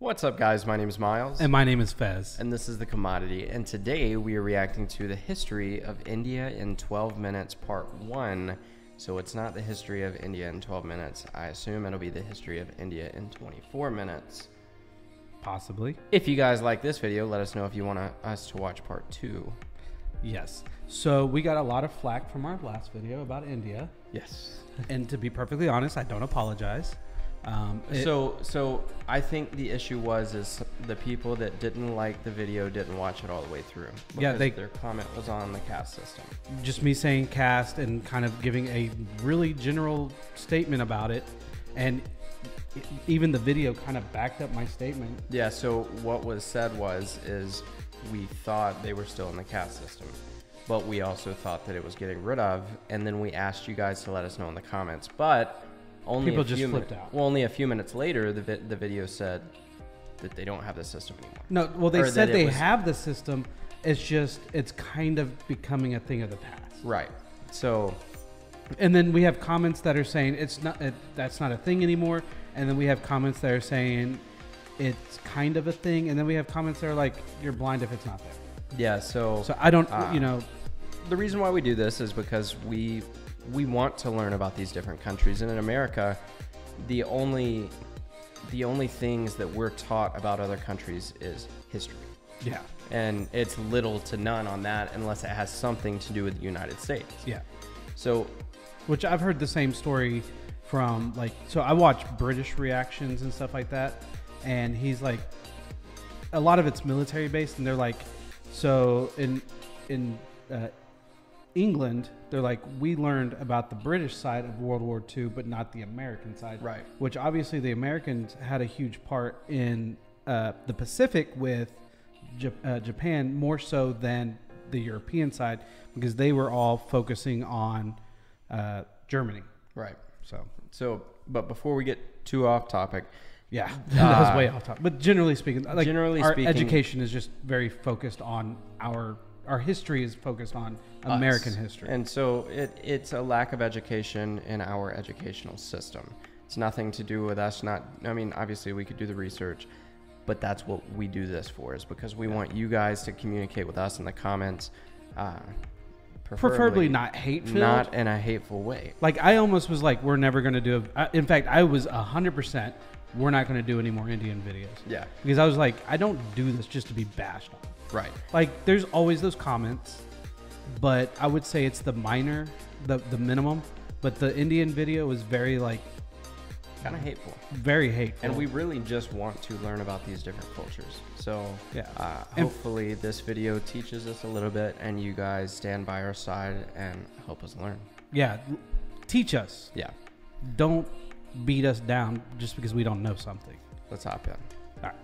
What's up, guys? My name is Miles. And my name is Fez. And this is The Commodity. And today we are reacting to the history of India in 12 minutes, part 1. So it's not the history of India in 12 minutes. I assume it'll be the history of India in 24 minutes. Possibly. If you guys like this video, let us know if you want us to watch part 2. Yes. So we got a lot of flack from our last video about India. Yes. And to be perfectly honest, I don't apologize. So I think the issue is the people that didn't like the video didn't watch it all the way through. Yeah, their comment was on the caste system. Just me saying caste and kind of giving a really general statement about it, and even the video kind of backed up my statement. Yeah. So what was said is we thought they were still in the caste system, but we also thought that it was getting rid of, and then we asked you guys to let us know in the comments, but. People just flipped out. Well, only a few minutes later, the video said that they don't have the system anymore. No, well, they said they have the system. It's kind of becoming a thing of the past. Right. So, and then we have comments that are saying that's not a thing anymore. And then we have comments that are saying it's kind of a thing. And then we have comments that are like, you're blind if it's not there. Yeah. So I don't, the reason why we do this is because we want to learn about these different countries, and in America, the only things that we're taught about other countries is history. Yeah. And it's little to none on that unless it has something to do with the United States. Yeah. So, which I've heard the same story from, so I watch British reactions and stuff like that, and he's like, a lot of it's military based, and they're like, so in England, they're like, we learned about the British side of World War II, but not the American side. Right. Which obviously the Americans had a huge part in the Pacific with Japan, more so than the European side, because they were all focusing on Germany. Right. So, but before we get too off topic. Yeah, that was way off topic. But generally speaking, our education is just very focused on our history is focused on American history. And so it's a lack of education in our educational system. It's nothing to do with us obviously we could do the research, but that's what we do this for, is because we want you guys to communicate with us in the comments, preferably not hate-filled. Not in a hateful way. Like, I almost was like, we're never going to do in fact, I was 100%, we're not going to do any more Indian videos. Yeah. Because I was like, I don't do this just to be bashed on. Right. Like, there's always those comments, but I would say it's the minor, the minimum. But the Indian video is very, kind of hateful. Very hateful. And we really just want to learn about these different cultures. So, yeah. Hopefully this video teaches us a little bit, and you guys stand by our side and help us learn. Yeah. Teach us. Yeah. Don't beat us down just because we don't know something. Let's hop in. All right.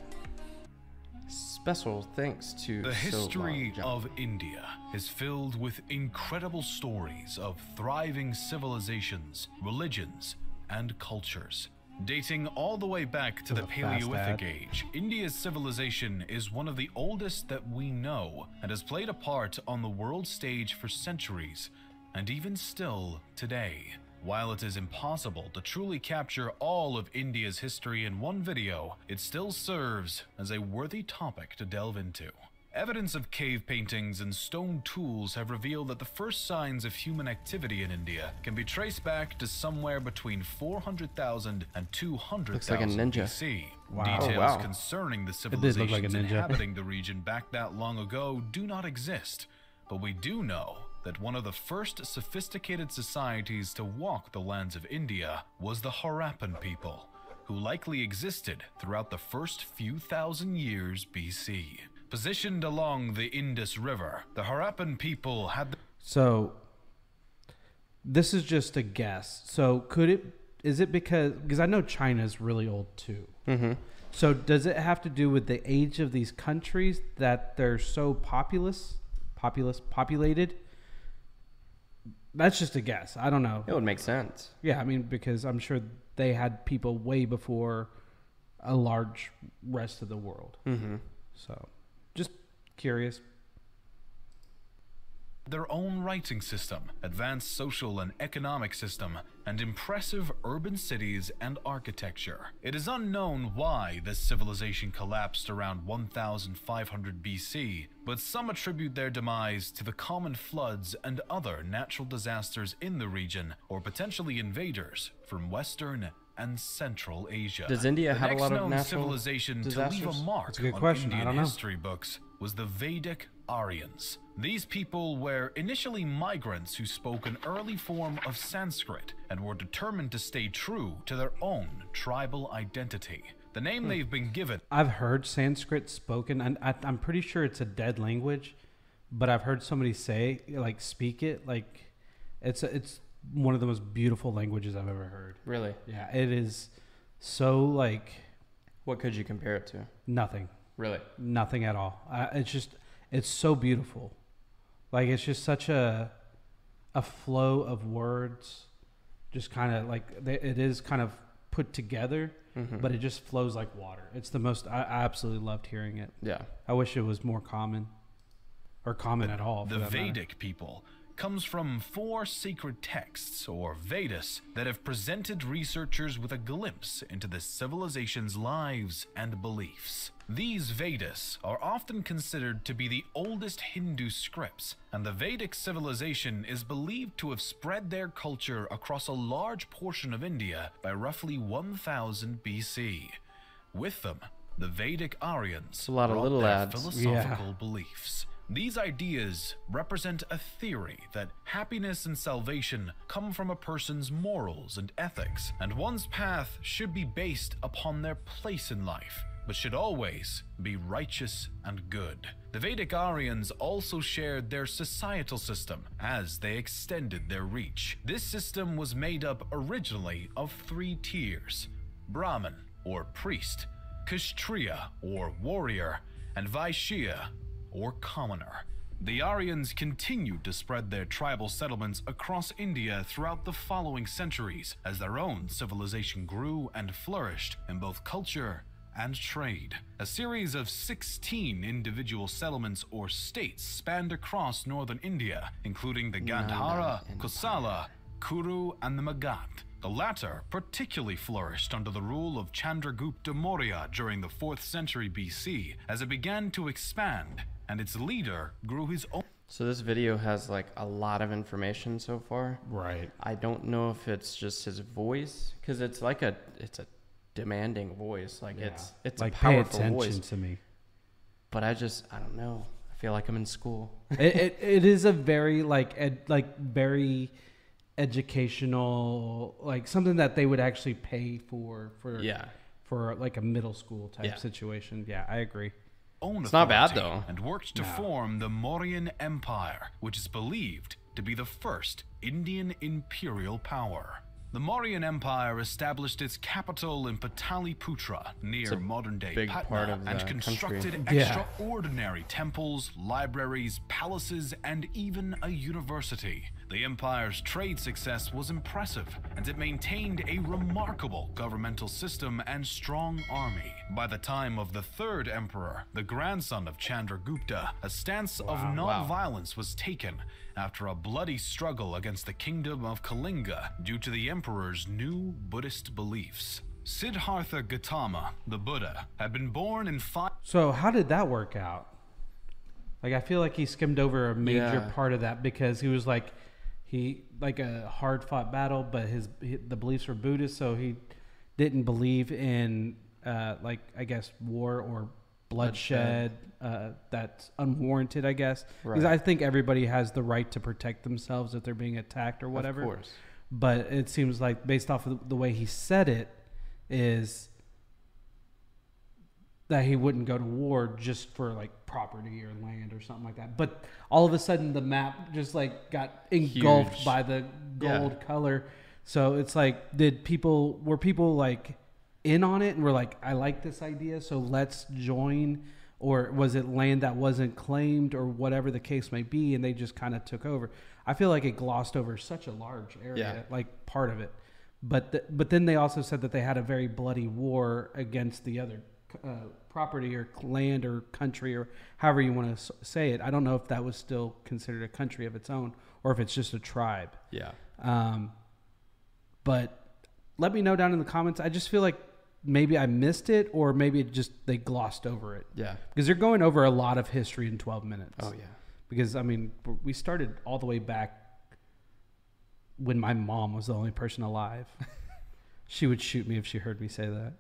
Special thanks to the history of India is filled with incredible stories of thriving civilizations, religions, and cultures. Dating all the way back to the Paleolithic age, India's civilization is one of the oldest that we know and has played a part on the world stage for centuries, and even still today. While it is impossible to truly capture all of India's history in one video, it still serves as a worthy topic to delve into. Evidence of cave paintings and stone tools have revealed that the first signs of human activity in India can be traced back to somewhere between 400,000 and 200,000 BC. Wow. Details concerning the civilizations inhabiting the region back that long ago do not exist, but we do know that one of the first sophisticated societies to walk the lands of India was the Harappan people, who likely existed throughout the first few thousand years BC. Positioned along the Indus River, the Harappan people had... So, this is just a guess. So, is it because I know China is really old too. Mm-hmm. So, does it have to do with the age of these countries that they're so populated? That's just a guess. I don't know. It would make sense. Yeah, because I'm sure they had people way before a large rest of the world. Mm-hmm. So, just curious. their own writing system, advanced social and economic system, and impressive urban cities and architecture. It is unknown why this civilization collapsed around 1500 BC, but some attribute their demise to the common floods and other natural disasters in the region, or potentially invaders from Western and Central Asia. Does India have a lot of The next known natural civilization disasters? to leave a mark That's a good on question. I Indian don't know. history books was the Vedic Aryans. These people were initially migrants who spoke an early form of Sanskrit and were determined to stay true to their own tribal identity. The name they've been given. I've heard Sanskrit spoken, and I'm pretty sure it's a dead language, but I've heard somebody say, like, speak it, like, it's one of the most beautiful languages I've ever heard. Really? Yeah, it is so, like, What could you compare it to? nothing. Really? Nothing at all. It's so beautiful. Like, it's just such a flow of words, just kind of like, it is kind of put together, but it just flows like water. It's the most, I absolutely loved hearing it. Yeah. I wish it was more common, or common at all. The Vedic people comes from 4 sacred texts, or Vedas, that have presented researchers with a glimpse into the civilization's lives and beliefs. These Vedas are often considered to be the oldest Hindu scripts, and the Vedic civilization is believed to have spread their culture across a large portion of India by roughly 1000 BC. With them, the Vedic Aryans a lot of brought little their ads. philosophical beliefs. These ideas represent a theory that happiness and salvation come from a person's morals and ethics, and one's path should be based upon their place in life, but should always be righteous and good. The Vedic Aryans also shared their societal system as they extended their reach. This system was made up originally of 3 tiers: Brahmin, or priest, Kshatriya, or warrior, and Vaishya, or commoner. The Aryans continued to spread their tribal settlements across India throughout the following centuries as their own civilization grew and flourished in both culture and trade. A series of 16 individual settlements or states spanned across northern India, including the Gandhara, Kosala, Kuru, and the Magadh. The latter particularly flourished under the rule of Chandragupta Maurya during the 4th century BC as it began to expand, and its leader grew his own. So this video has like a lot of information so far. Right. I don't know if it's just his voice, because it's a demanding voice. Like it's like, a pay powerful attention voice. to me. But I don't know. I feel like I'm in school. it is a very very educational, like something that they would actually pay for like a middle school type situation. Yeah, I agree. It's not bad though. And worked to form the Mauryan Empire, which is believed to be the first Indian imperial power. The Mauryan Empire established its capital in Pataliputra, near modern-day big part Patna, of and the constructed country. extraordinary temples, libraries, palaces, and even a university. The empire's trade success was impressive, and it maintained a remarkable governmental system and strong army. By the time of the 3rd emperor, the grandson of Chandragupta, a stance of non-violence was taken after a bloody struggle against the kingdom of Kalinga due to the emperor's new Buddhist beliefs. Siddhartha Gautama, the Buddha, had been born in So how did that work out? Like, I feel like he skimmed over a major part of that because he was like a hard-fought battle, but the beliefs were Buddhist, so he didn't believe in I guess war or bloodshed that's unwarranted, I guess. Because I think everybody has the right to protect themselves if they're being attacked or whatever. Of course. But it seems like, based off of the way he said it, is that he wouldn't go to war just for like property or land or something like that. But all of a sudden the map just like got engulfed Huge. by the gold color. So it's like, were people like in on it and were like, I like this idea, so let's join? Or was it land that wasn't claimed, or whatever the case may be, and they just kind of took over? I feel like it glossed over such a large area, like part of it. But then they also said that they had a very bloody war against the other property or land or country or however you want to say it. I don't know if that was still considered a country of its own or if it's just a tribe. Yeah. But let me know down in the comments. I just feel like maybe I missed it or maybe it just they glossed over it. Yeah. Because they're going over a lot of history in 12 minutes. Oh, yeah. Because, I mean, we started all the way back when my mom was the only person alive. She would shoot me if she heard me say that.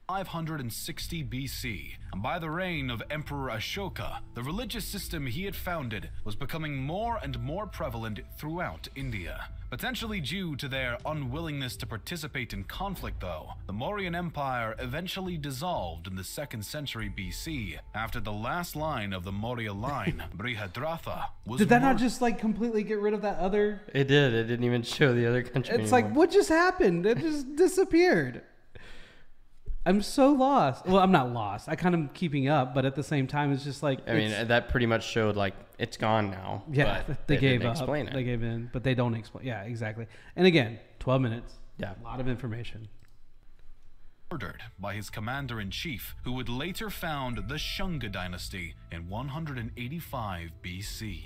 560 BC, and by the reign of Emperor Ashoka, the religious system he had founded was becoming more and more prevalent throughout India. Potentially due to their unwillingness to participate in conflict, though, the Mauryan Empire eventually dissolved in the 2nd century BC after the last line of the Maurya line, Brihadratha, was Did that not just like completely get rid of that other? It did. It didn't even show the other country It's anymore. like, what just happened? It just disappeared. I'm so lost. Well, I'm not lost. I kind of keeping up, but at the same time, it's just like I mean, that pretty much showed like it's gone now. yeah, but they gave didn't up. explain it. They gave in, but they don't explain. Yeah, exactly. And again, 12 minutes. Yeah. A lot of information. murdered by his commander-in-chief, who would later found the Shunga dynasty in 185 BC.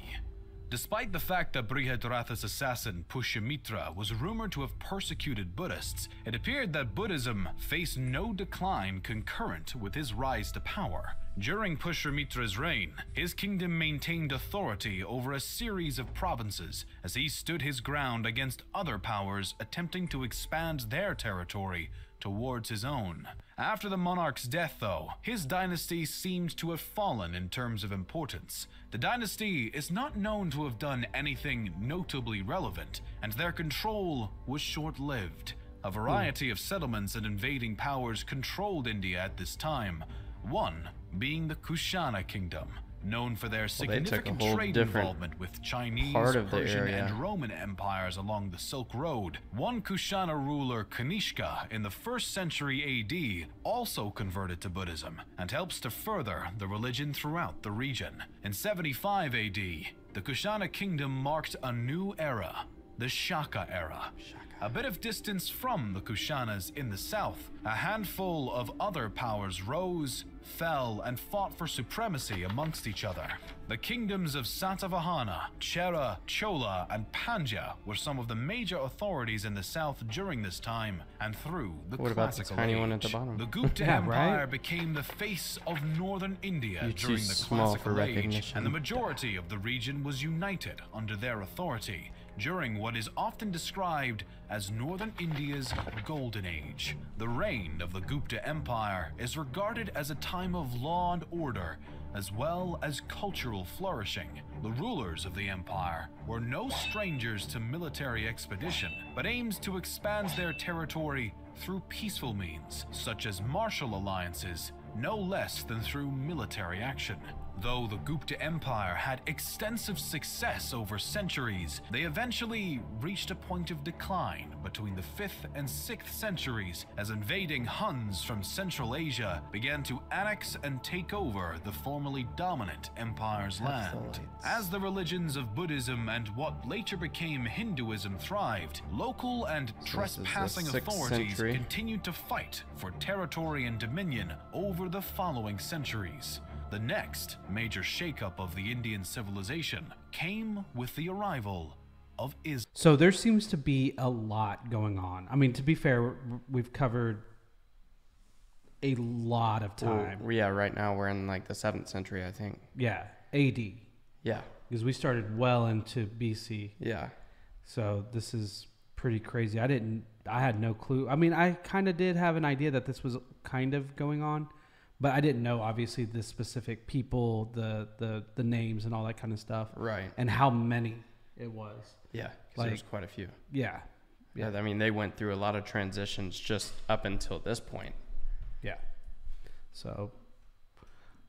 Despite the fact that Brihadratha's assassin Pushyamitra was rumored to have persecuted Buddhists, it appeared that Buddhism faced no decline concurrent with his rise to power. During Pushyamitra's reign, his kingdom maintained authority over a series of provinces as he stood his ground against other powers attempting to expand their territory towards his own. After the monarch's death, though, his dynasty seemed to have fallen in terms of importance. The dynasty is not known to have done anything notably relevant, and their control was short-lived. A variety of settlements and invading powers controlled India at this time, one being the Kushana kingdom, known for their significant trade involvement with Chinese, Persian, and Roman empires along the Silk Road. One Kushana ruler, Kanishka, in the 1st century AD, also converted to Buddhism and helps to further the religion throughout the region. In 75 AD, the Kushana kingdom marked a new era, the Shaka era. A bit of distance from the Kushanas in the south, a handful of other powers rose, fell, and fought for supremacy amongst each other. The kingdoms of Satavahana, Chera, Chola, and Pandya were some of the major authorities in the south during this time and through the classical age. One at the bottom? The Gupta Empire became the face of northern India during the classical age, and the majority of the region was united under their authority during what is often described as northern India's golden age. The reign of the Gupta Empire is regarded as a time of law and order, as well as cultural flourishing. The rulers of the empire were no strangers to military expedition, but aims to expand their territory through peaceful means, such as martial alliances, no less than through military action. Though the Gupta Empire had extensive success over centuries, they eventually reached a point of decline between the 5th and 6th centuries as invading Huns from Central Asia began to annex and take over the formerly dominant empire's land. As the religions of Buddhism and what later became Hinduism thrived, local and trespassing authorities continued to fight for territory and dominion over the following centuries. The next major shakeup of the Indian civilization came with the arrival of Islam. So there seems to be a lot going on. I mean, to be fair, we've covered a lot of time. Well, yeah, right now we're in like the 7th century, I think. Yeah, AD. Yeah. Because we started well into BC. Yeah. So this is pretty crazy. I had no clue. I mean, I kind of did have an idea that this was kind of going on. But I didn't know, obviously, the specific people, the names and all that kind of stuff. Right. And how many it was. Yeah, because there's quite a few. Yeah. Yeah, I mean, they went through a lot of transitions just up until this point. Yeah. So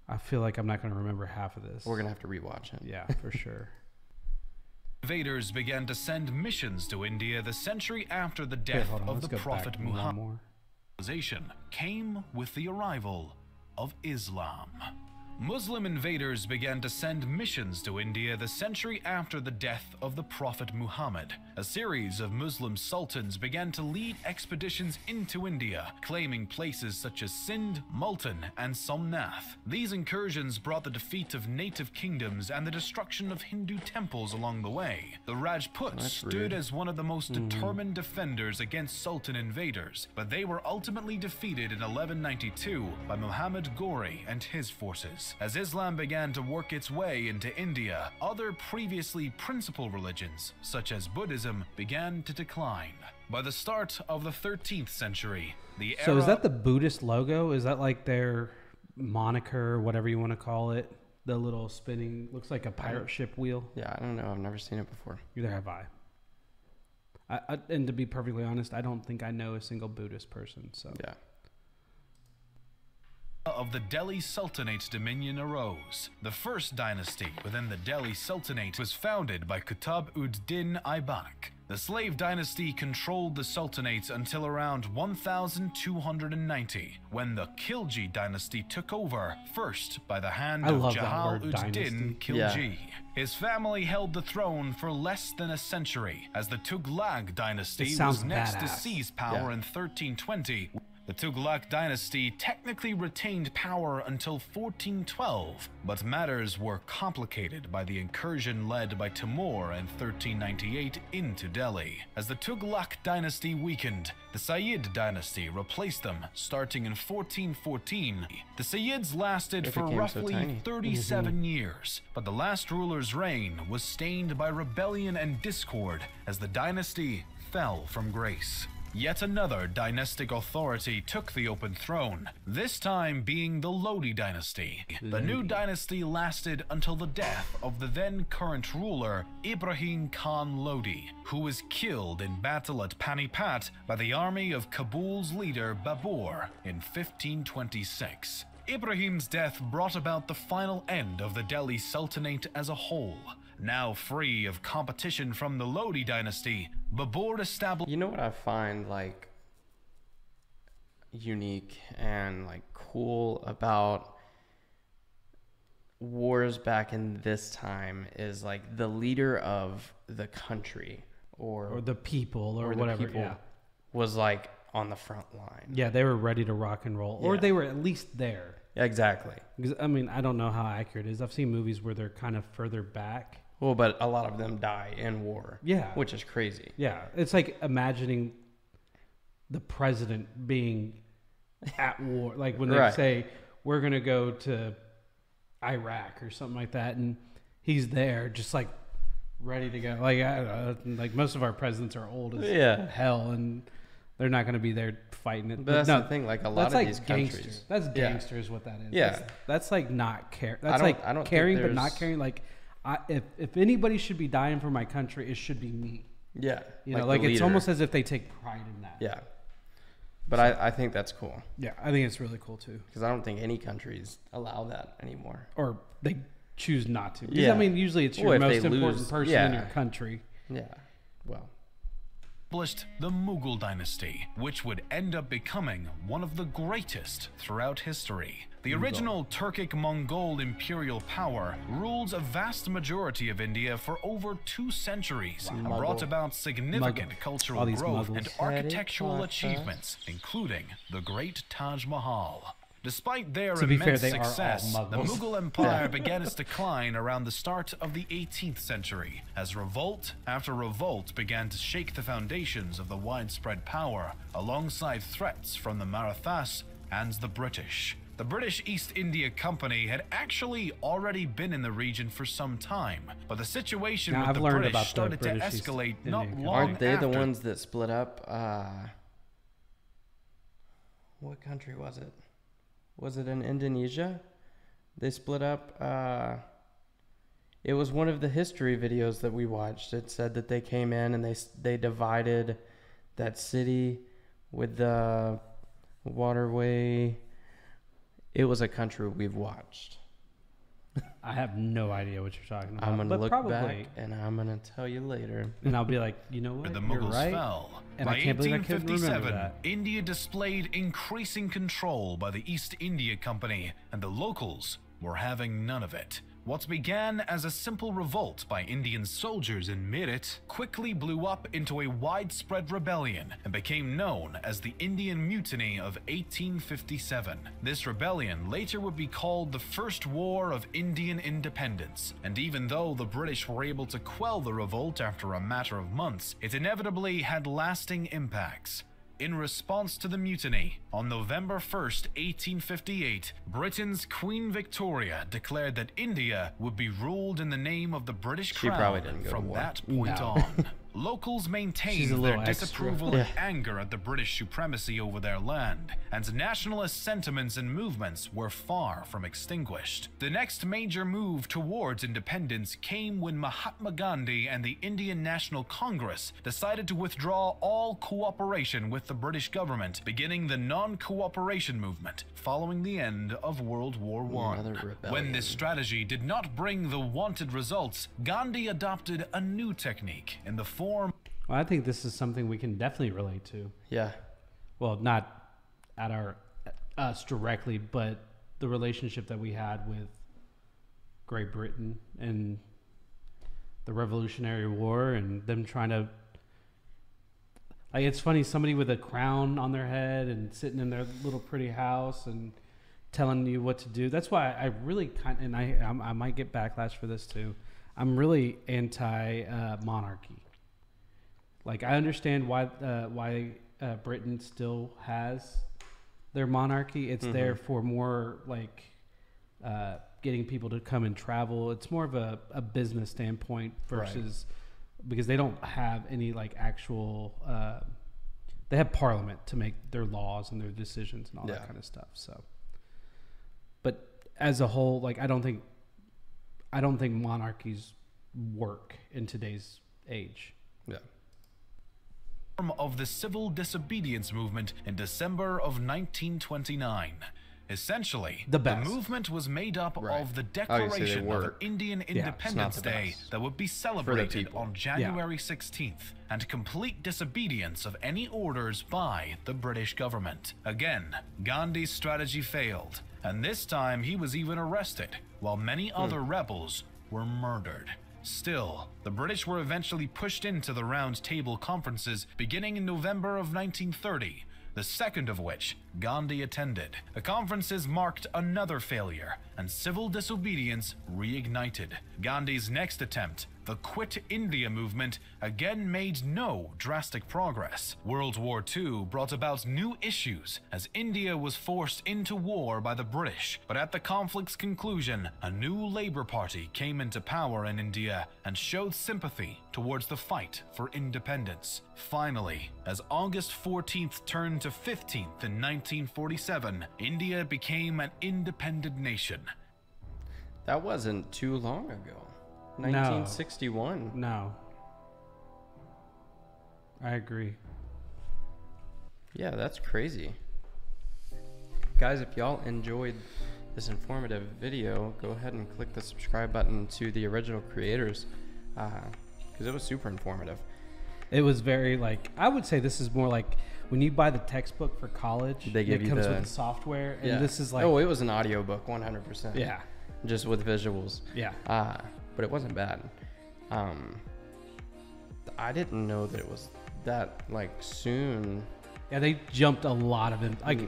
I feel like I'm not going to remember half of this. We're going to have to rewatch it. Yeah, for sure. Invaders began to send missions to India the century after the death of the Prophet Muhammad. Came with the arrival of Islam. Muslim invaders began to send missions to India the century after the death of the Prophet Muhammad. A series of Muslim sultans began to lead expeditions into India, claiming places such as Sindh, Multan, and Somnath. These incursions brought the defeat of native kingdoms and the destruction of Hindu temples along the way. The Rajputs stood as one of the most determined defenders against Sultan invaders, but they were ultimately defeated in 1192 by Muhammad Ghori and his forces. As Islam began to work its way into India, other previously principal religions, such as Buddhism, began to decline. By the start of the 13th century, the era... So is that the Buddhist logo? Is that like their moniker, whatever you want to call it? The little spinning, looks like a pirate ship wheel? Yeah, I don't know. I've never seen it before. Neither have I. And to be perfectly honest, I don't think I know a single Buddhist person. So Yeah. Of the Delhi Sultanate's dominion arose. The first dynasty within the Delhi Sultanate was founded by Qutb-ud-Din Aibak. The slave dynasty controlled the Sultanate until around 1290, when the Khilji dynasty took over, first by the hand I of love that word, Jalal-ud-Din dynasty. Khilji. His family held the throne for less than a century, as the Tughlaq dynasty It sounds was next to badass. seize power in 1320. The Tughlaq dynasty technically retained power until 1412, but matters were complicated by the incursion led by Timur in 1398 into Delhi. As the Tughlaq dynasty weakened, the Sayyid dynasty replaced them, starting in 1414. The Sayyids lasted They for became so roughly tiny. 37 years, but the last ruler's reign was stained by rebellion and discord as the dynasty fell from grace. Yet another dynastic authority took the open throne, this time being the Lodi dynasty. The new dynasty lasted until the death of the then current ruler, Ibrahim Khan Lodi, who was killed in battle at Panipat by the army of Kabul's leader Babur in 1526. Ibrahim's death brought about the final end of the Delhi Sultanate as a whole. Now free of competition from the Lodi dynasty, Babur established... You know what I find like unique and like cool about wars back in this time is like the leader of the country or the people or the whatever. people Yeah. was like on the front line. Yeah, they were ready to rock and roll, or Yeah. they were at least there. Exactly. Because I mean, I don't know how accurate it is. I've seen movies where they're kind of further back. Well, but a lot of them die in war. Yeah. Which is crazy. Yeah, it's like imagining the president being at war, like when they Right. say we're gonna go to Iraq or something like that, and he's there, just like ready to go. Like I don't know, like most of our presidents are old as Yeah. hell, and they're not gonna be there fighting it. But that's no, the thing, like a lot that's of like these gangster. countries. That's Yeah. gangster is what that is. Yeah. That's like not care. That's don't- like I don't think caring but not there's- caring. Like if anybody should be dying for my country, it should be me. Yeah. You know, the like it's leader. almost as if they take pride in that. Yeah. But I think that's cool Yeah, I think it's really cool too. because I don't think any countries allow that anymore. Or they choose not to. 'Cause, Yeah. I mean, usually it's your Well, if most they important lose- person in yeah. your country. Yeah. Well. the Mughal dynasty, which would end up becoming one of the greatest throughout history. The original Turkic-Mongol imperial power ruled a vast majority of India for over 2 centuries and brought Mughal. about significant Mughal. cultural All these growth Mughals. and architectural achievements, including the Great Taj Mahal. Despite their To be fair, immense they are all success, the Mughals. Mughal Empire began its decline around the start of the 18th century, as revolt after revolt began to shake the foundations of the widespread power, alongside threats from the Marathas and the British. The British East India Company had actually already been in the region for some time, but the situation Now, with I've the learned British about the started to British East escalate India not Company. long Aren't they the after. ones that split up? What country was it? Was it in Indonesia? They split up. It was one of the history videos that we watched. It said that they came in and they divided that city with the waterway. It was a country we've watched. I have no idea what you're talking about. I'm gonna but look probably, back and I'm gonna tell you later. and I'll be like, you know what? The You're Mughals right. fell. And By I can't believe I couldn't remember 1857, that. India displayed increasing control by the East India Company, and the locals were having none of it. What began as a simple revolt by Indian soldiers in Meerut quickly blew up into a widespread rebellion and became known as the Indian Mutiny of 1857. This rebellion later would be called the First War of Indian Independence, and even though the British were able to quell the revolt after a matter of months, it inevitably had lasting impacts. In response to the mutiny, on November 1st, 1858, Britain's Queen Victoria declared that India would be ruled in the name of the British Crown from that point on. Locals maintained their disapproval and anger at the British supremacy over their land, and nationalist sentiments and movements were far from extinguished. The next major move towards independence came when Mahatma Gandhi and the Indian National Congress decided to withdraw all cooperation with the British government, beginning the non-cooperation movement following the end of World War I. When this strategy did not bring the wanted results, Gandhi adopted a new technique in the form. Well, I think this is something we can definitely relate to. Yeah. Well, not at us directly, but the relationship that we had with Great Britain and the Revolutionary War and them trying to. Like, it's funny, somebody with a crown on their head and sitting in their little pretty house and telling you what to do. That's why I really and I might get backlash for this too. I'm really anti-monarchy. Like, I understand why Britain still has their monarchy. It's there for more like getting people to come and travel. It's more of a business standpoint versus because they don't have any like actual. They have Parliament to make their laws and their decisions and all that kind of stuff. So, but as a whole, like I don't think monarchies work in today's age. Yeah. Of the civil disobedience movement in December of 1929. Essentially, the movement was made up of the declaration of Indian Independence Day that would be celebrated on January 16th, and complete disobedience of any orders by the British government. Again, Gandhi's strategy failed, and this time he was even arrested, while many other rebels were murdered. Still, the British were eventually pushed into the Round Table conferences beginning in November of 1930, the second of which Gandhi attended. The conferences marked another failure, and civil disobedience reignited. Gandhi's next attempt, the Quit India movement, again made no drastic progress. World War II brought about new issues as India was forced into war by the British, but at the conflict's conclusion, a new Labour Party came into power in India and showed sympathy towards the fight for independence. Finally, as August 14th turned to 15th in 1947, India became an independent nation. That wasn't too long ago. 1961. No. I agree. Yeah, that's crazy. Guys, if y'all enjoyed this informative video, go ahead and click the subscribe button to the original creators, because it was super informative. It was very, like, I would say this is more like when you buy the textbook for college, they give it you comes with the software, and this is like... Oh, it was an audiobook, 100%. Yeah. Just with visuals. Yeah. But it wasn't bad. I didn't know that it was that, like, soon. Yeah, they jumped a lot of it. Like,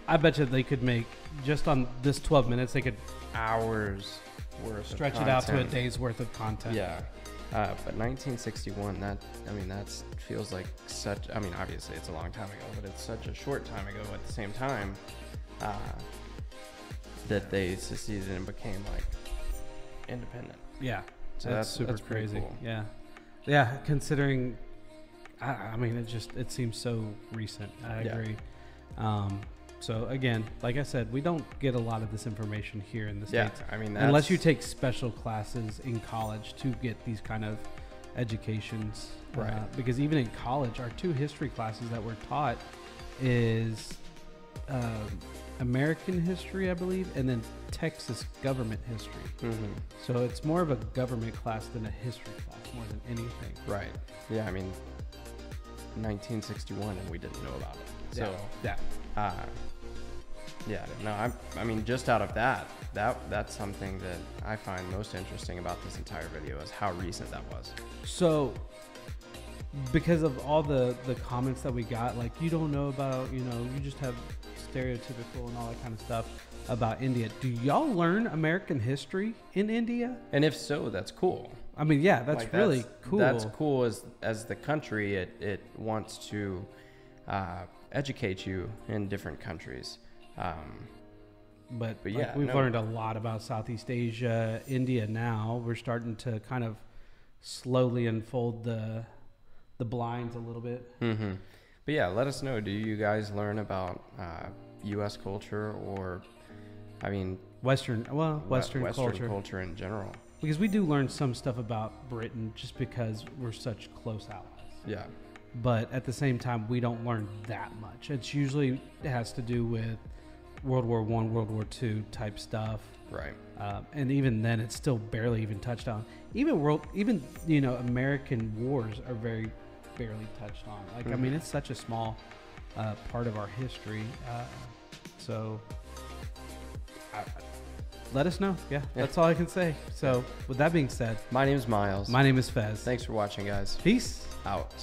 I bet you they could make, just on this 12 minutes, they could... Hours worth stretch of it out to a content. day's worth of content. Yeah. But 1961, that feels like such, I mean, obviously it's a long time ago, but it's such a short time ago at the same time that they seceded and became, like, independent. Yeah. So that's super crazy. Cool. Yeah. Yeah, considering, I mean, it seems so recent. I agree. So again, like I said, we don't get a lot of this information here in the States. Yeah, I mean, unless you take special classes in college to get these kind of educations. Right. Because even in college, our two history classes that we're taught is American history, I believe, and then Texas government history. Mm-hmm. So it's more of a government class than a history class, more than anything. Right. Yeah, I mean, 1961, and we didn't know about it. So, Yeah, no, I mean, just out of that's something that I find most interesting about this entire video is how recent that was. So, because of all the comments that we got, like, you don't know about, you just have stereotypical and all that kind of stuff about India. Do y'all learn American history in India? And if so, that's cool. I mean, yeah, that's Like, really cool. That's cool as the country, it wants to educate you in different countries. But yeah, we've learned a lot about Southeast Asia, India now. We're starting to kind of slowly unfold the blinds a little bit. Mm-hmm. But yeah, let us know. Do you guys learn about U.S. culture or, I mean, Western culture in general? Because we do learn some stuff about Britain just because we're such close allies. Yeah. But at the same time, we don't learn that much. It's usually has to do with World War I, World War II type stuff. Right. And even then, it's still barely even touched on. Even American wars are very barely touched on. Like, I mean, it's such a small part of our history. Let us know. Yeah, that's all I can say. So with that being said, my name is Miles. My name is Fez. Thanks for watching, guys. Peace out.